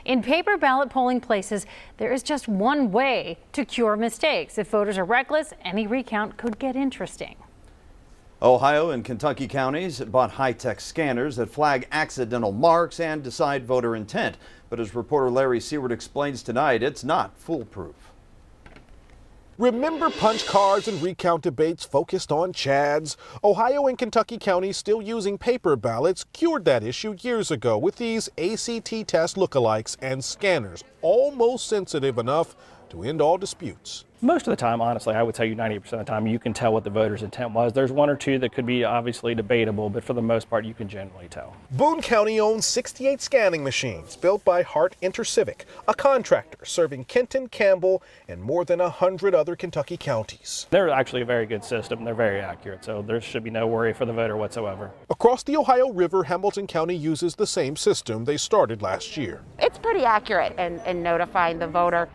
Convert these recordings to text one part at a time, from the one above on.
In paper ballot polling places, there is just one way to cure mistakes. If voters are reckless, any recount could get interesting. Ohio and Kentucky counties bought high-tech scanners that flag accidental marks and decide voter intent. But as reporter Larry Seward explains tonight, it's not foolproof. Remember punch cards and recount debates focused on chads? Ohio and Kentucky counties still using paper ballots cured that issue years ago with these ACT test lookalikes and scanners, almost sensitive enough to end all disputes. Most of the time, honestly, I would tell you 90% of the time you can tell what the voter's intent was. There's one or two that could be obviously debatable, but for the most part, you can generally tell. Boone County owns 68 scanning machines built by Hart Intercivic, a contractor serving Kenton, Campbell, and more than 100 other Kentucky counties. They're actually a very good system. They're very accurate, so there should be no worry for the voter whatsoever. Across the Ohio River, Hamilton County uses the same system they started last year. It's pretty accurate in notifying the voter.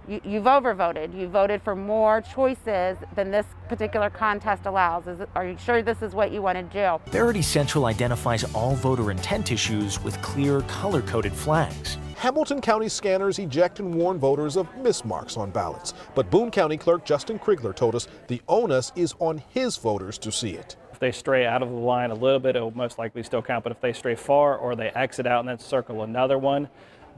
You've overvoted. You voted for more choices than this particular contest allows. Are you sure this is what you want to do? Verity Central identifies all voter intent issues with clear, color-coded flags. Hamilton County scanners eject and warn voters of mismarks on ballots. But Boone County Clerk Justin Krigler told us the onus is on his voters to see it. If they stray out of the line a little bit, it'll most likely still count. But if they stray far or they exit out and then circle another one,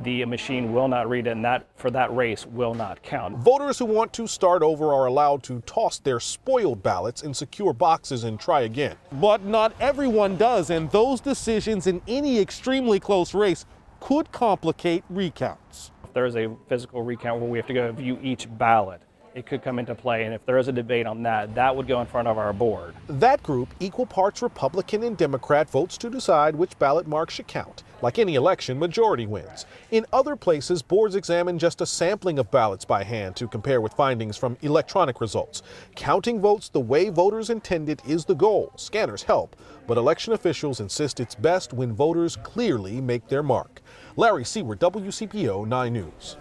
the machine will not read it, and that for that race will not count. Voters who want to start over are allowed to toss their spoiled ballots in secure boxes and try again. But not everyone does, and those decisions in any extremely close race could complicate recounts. If there is a physical recount where we have to go view each ballot, it could come into play, and if there is a debate on that, that would go in front of our board. That group, equal parts Republican and Democrat, votes to decide which ballot mark should count. Like any election, majority wins. In other places, boards examine just a sampling of ballots by hand to compare with findings from electronic results. Counting votes the way voters intended is the goal. Scanners help, but election officials insist it's best when voters clearly make their mark. Larry Seward, WCPO 9 News.